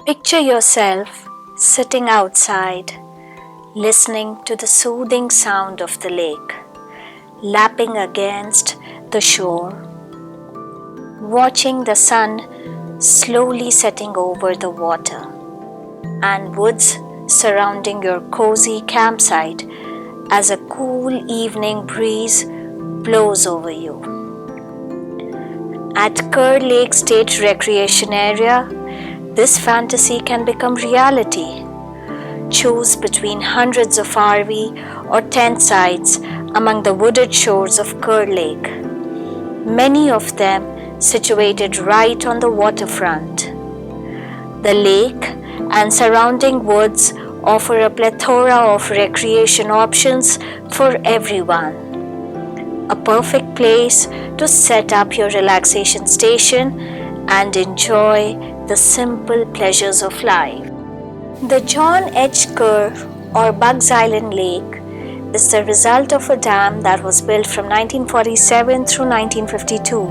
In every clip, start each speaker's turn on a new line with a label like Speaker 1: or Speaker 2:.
Speaker 1: Picture yourself sitting outside, listening to the soothing sound of the lake, lapping against the shore, watching the sun slowly setting over the water, and woods surrounding your cozy campsite as a cool evening breeze blows over you. At Kerr Lake State Recreation Area, this fantasy can become reality. Choose between hundreds of RV or tent sites among the wooded shores of Kerr Lake, many of them situated right on the waterfront. The lake and surrounding woods offer a plethora of recreation options for everyone. A perfect place to set up your relaxation station and enjoy the simple pleasures of life. The John H. Kerr or Bugs Island Lake is the result of a dam that was built from 1947 through 1952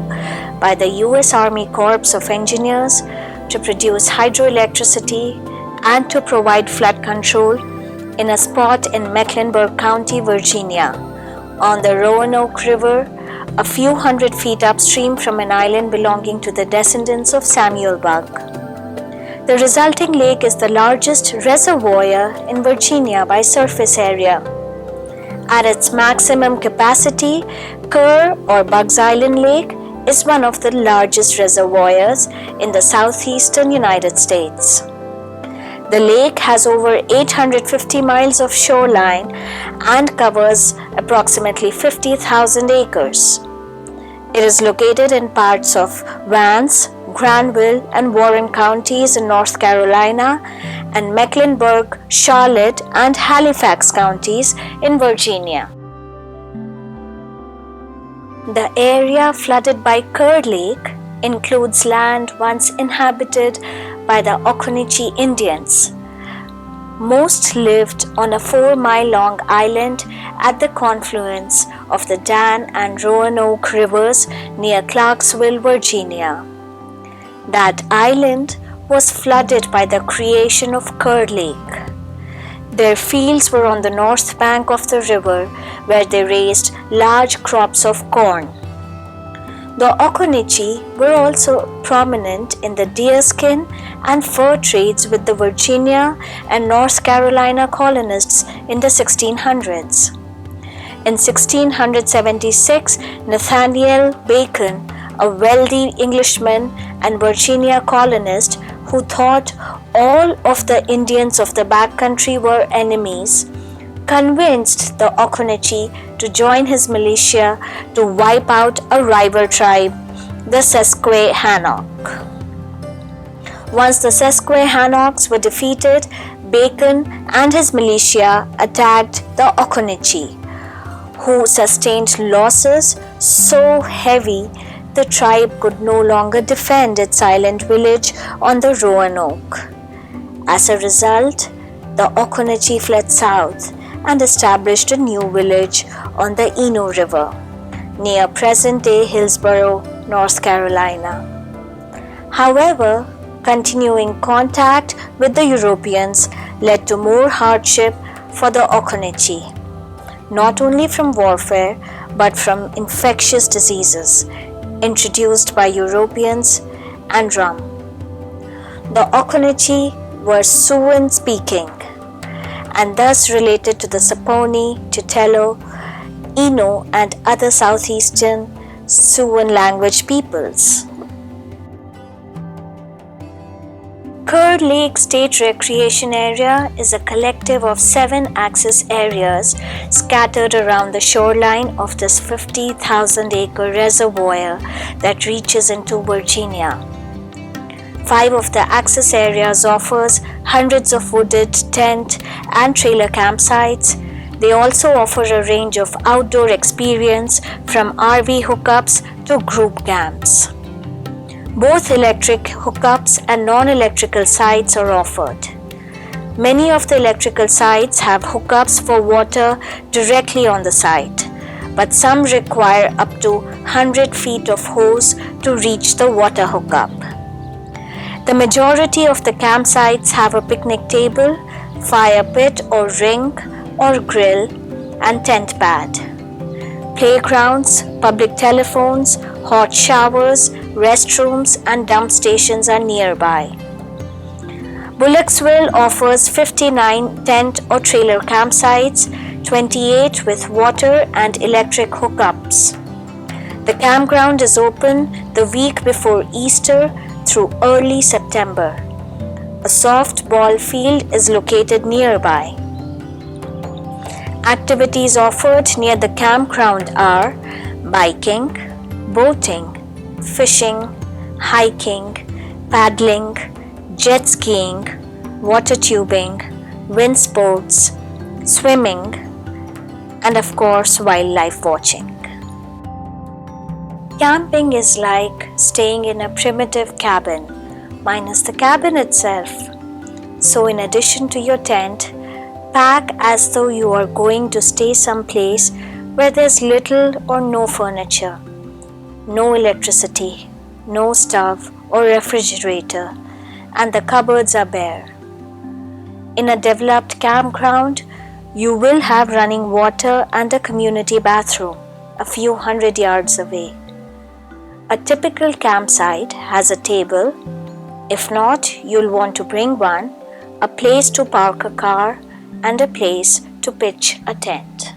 Speaker 1: by the U.S. Army Corps of Engineers to produce hydroelectricity and to provide flood control in a spot in Mecklenburg County, Virginia, on the Roanoke River, a few hundred feet upstream from an island belonging to the descendants of Samuel Bug. The resulting lake is the largest reservoir in Virginia by surface area. At its maximum capacity, Kerr or Bugs Island Lake is one of the largest reservoirs in the southeastern United States. The lake has over 850 miles of shoreline and covers approximately 50,000 acres. It is located in parts of Vance, Granville, and Warren counties in North Carolina, and Mecklenburg, Charlotte, and Halifax counties in Virginia. The area flooded by Kerr Lake includes land once inhabited by the Occoneechee Indians. Most lived on a 4-mile-long island at the confluence of the Dan and Roanoke rivers near Clarksville, Virginia. That island was flooded by the creation of Kerr Lake. Their fields were on the north bank of the river, where they raised large crops of corn. The Occoneechee were also prominent in the deerskin and fur trades with the Virginia and North Carolina colonists in the 1600s. In 1676, Nathaniel Bacon, a wealthy Englishman and Virginia colonist who thought all of the Indians of the backcountry were enemies, convinced the Occoneechee to join his militia to wipe out a rival tribe, the Susquehannock. Once the Susquehannocks were defeated, Bacon and his militia attacked the Occoneechee, who sustained losses so heavy the tribe could no longer defend its island village on the Roanoke. As a result, the Occoneechee fled south and established a new village on the Eno River, near present-day Hillsborough, North Carolina. However, continuing contact with the Europeans led to more hardship for the Occoneechee, not only from warfare but from infectious diseases introduced by Europeans and rum. The Occoneechee were Siouan-speaking and thus related to the Saponi, Tutelo, Eno, and other southeastern Siouan language peoples. Kerr Lake State Recreation Area is a collective of 7 access areas scattered around the shoreline of this 50,000-acre reservoir that reaches into Virginia. 5 of the access areas offers hundreds of wooded tent and trailer campsites. They also offer a range of outdoor experience from RV hookups to group camps. Both electric hookups and non-electrical sites are offered. Many of the electrical sites have hookups for water directly on the site, but some require up to 100 feet of hose to reach the water hookup. The majority of the campsites have a picnic table, fire pit or ring or grill, and tent pad. Playgrounds, public telephones, hot showers, restrooms, and dump stations are nearby. Bullocksville offers 59 tent or trailer campsites, 28 with water and electric hookups. The campground is open the week before Easter through early September. A softball field is located nearby. Activities offered near the campground are biking, boating, fishing, hiking, paddling, jet skiing, water tubing, wind sports, swimming, and of course wildlife watching. Camping is like staying in a primitive cabin, minus the cabin itself. So in addition to your tent, pack as though you are going to stay someplace where there's little or no furniture, no electricity, no stove or refrigerator, and the cupboards are bare. In a developed campground, you will have running water and a community bathroom a few hundred yards away. A typical campsite has a table. If not, you'll want to bring one, a place to park a car, and a place to pitch a tent.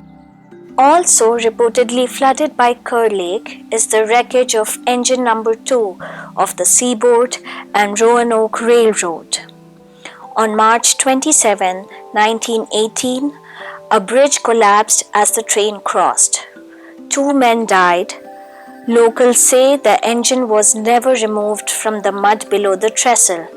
Speaker 1: Also reportedly flooded by Kerr Lake is the wreckage of engine number 2 of the Seaboard and Roanoke Railroad. On March 27, 1918, a bridge collapsed as the train crossed. 2 men died. Locals say the engine was never removed from the mud below the trestle.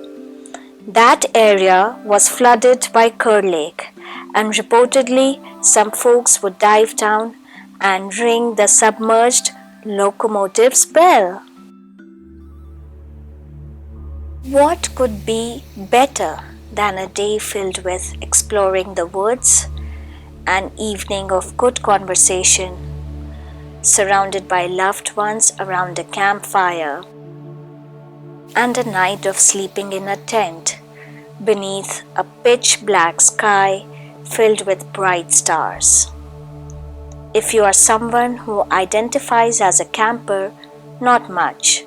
Speaker 1: That area was flooded by Kerr Lake, and reportedly some folks would dive down and ring the submerged locomotive's bell. What could be better than a day filled with exploring the woods, an evening of good conversation, surrounded by loved ones around a campfire, and a night of sleeping in a tent beneath a pitch-black sky filled with bright stars. If you are someone who identifies as a camper, not much.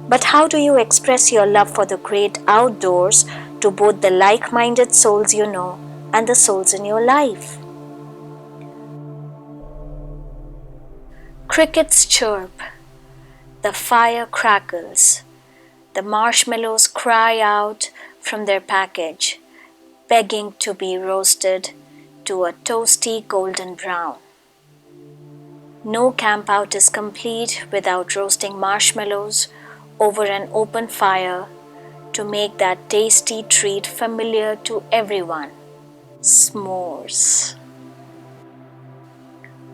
Speaker 1: But how do you express your love for the great outdoors to both the like-minded souls you know and the souls in your life? Crickets chirp, the fire crackles, the marshmallows cry out from their package, begging to be roasted to a toasty golden brown. No campout is complete without roasting marshmallows over an open fire to make that tasty treat familiar to everyone. S'mores.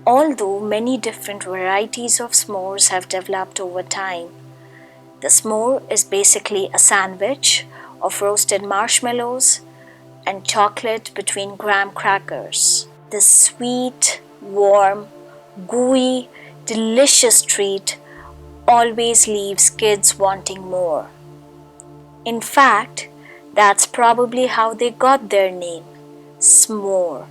Speaker 1: Although many different varieties of s'mores have developed over time, the s'more is basically a sandwich of roasted marshmallows and chocolate between graham crackers. This sweet, warm, gooey, delicious treat always leaves kids wanting more. In fact, that's probably how they got their name. S'more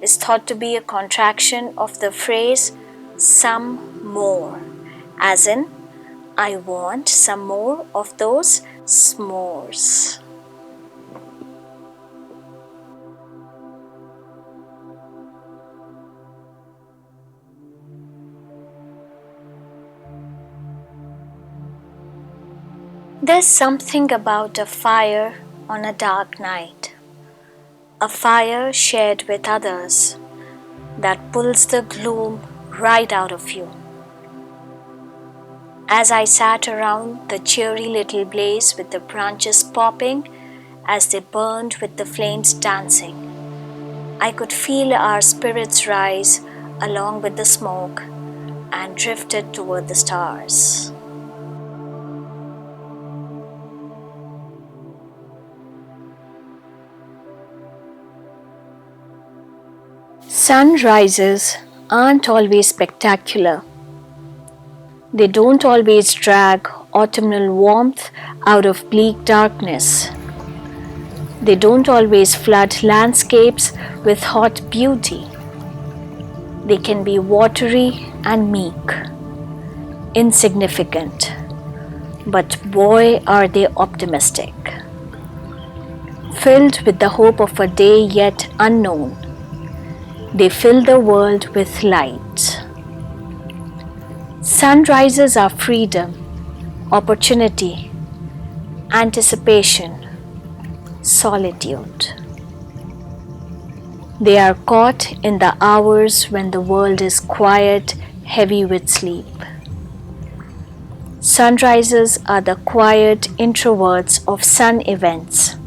Speaker 1: is thought to be a contraction of the phrase some more, as in, I want some more of those s'mores. There's something about a fire on a dark night, a fire shared with others that pulls the gloom right out of you. As I sat around the cheery little blaze with the branches popping as they burned with the flames dancing, I could feel our spirits rise along with the smoke and drifted toward the stars. Sunrises aren't always spectacular. They don't always drag autumnal warmth out of bleak darkness. They don't always flood landscapes with hot beauty. They can be watery and meek, insignificant, but boy are they optimistic. Filled with the hope of a day yet unknown, they fill the world with light. Sunrises are freedom, opportunity, anticipation, solitude. They are caught in the hours when the world is quiet, heavy with sleep. Sunrises are the quiet introverts of sun events,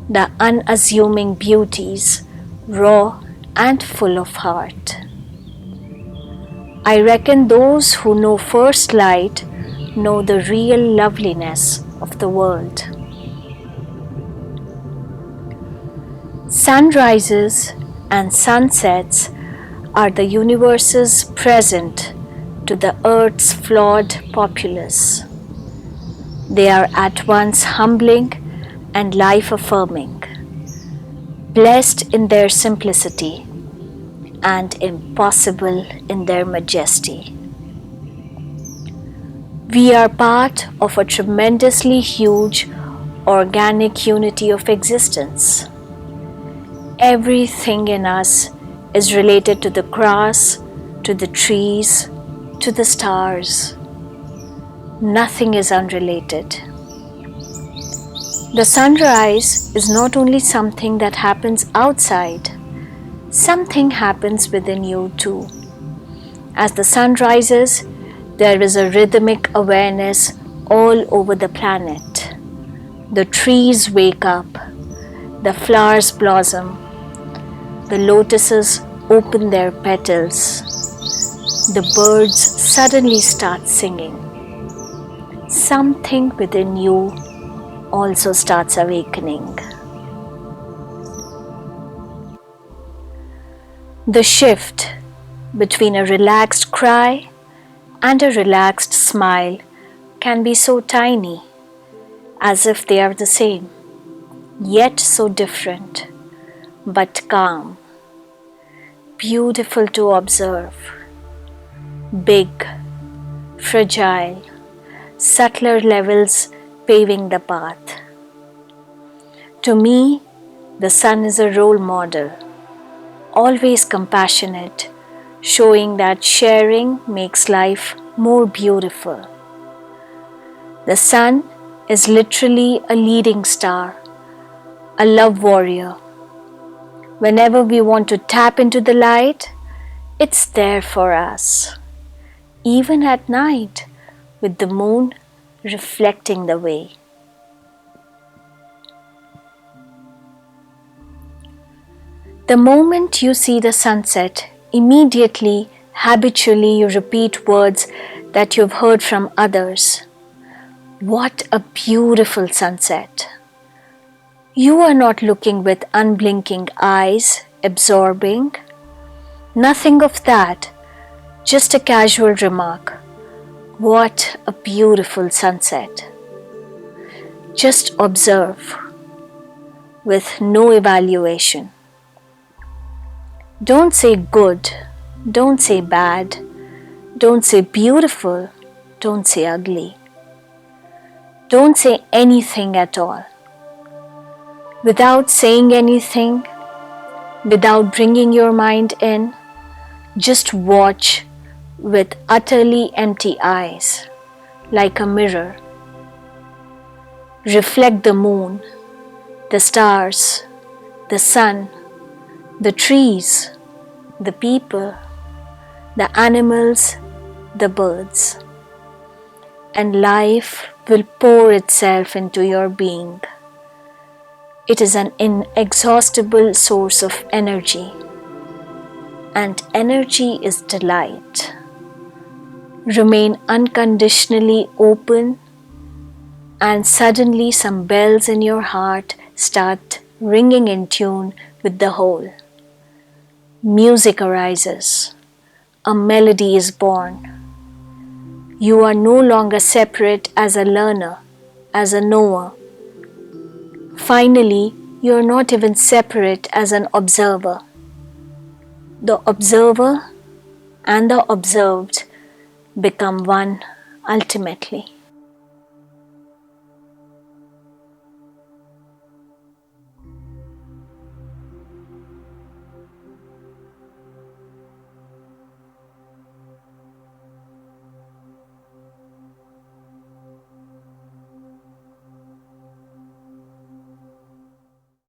Speaker 1: the unassuming beauties, raw and full of heart. I reckon those who know first light know the real loveliness of the world. Sunrises and sunsets are the universe's present to the earth's flawed populace. They are at once humbling and life-affirming, blessed in their simplicity and impossible in their majesty. We are part of a tremendously huge organic unity of existence. Everything in us is related to the grass, to the trees, to the stars. Nothing is unrelated. The sunrise is not only something that happens outside, something happens within you too. As the sun rises, there is a rhythmic awareness all over the planet. The trees wake up, the flowers blossom, the lotuses open their petals, the birds suddenly start singing. Something within you also starts awakening. The shift between a relaxed cry and a relaxed smile can be so tiny, as if they are the same, yet so different, but calm, beautiful to observe, big, fragile, subtler levels paving the path. To me, the sun is a role model, always compassionate, showing that sharing makes life more beautiful. The sun is literally a leading star, a love warrior. Whenever we want to tap into the light, it's there for us, even at night with the moon reflecting the way. The moment you see the sunset, immediately, habitually you repeat words that you've heard from others. What a beautiful sunset! You are not looking with unblinking eyes, absorbing. Nothing of that, just a casual remark. What a beautiful sunset! Just observe, with no evaluation. Don't say good, don't say bad, don't say beautiful, don't say ugly. Don't say anything at all. Without saying anything, without bringing your mind in, just watch with utterly empty eyes, like a mirror. Reflect the moon, the stars, the sun, the trees, the people, the animals, the birds, and life will pour itself into your being. It is an inexhaustible source of energy, and energy is delight. Remain unconditionally open, and suddenly some bells in your heart start ringing in tune with the whole. Music arises, a melody is born. You are no longer separate as a learner, as a knower. Finally, you are not even separate as an observer. The observer and the observed become one ultimately.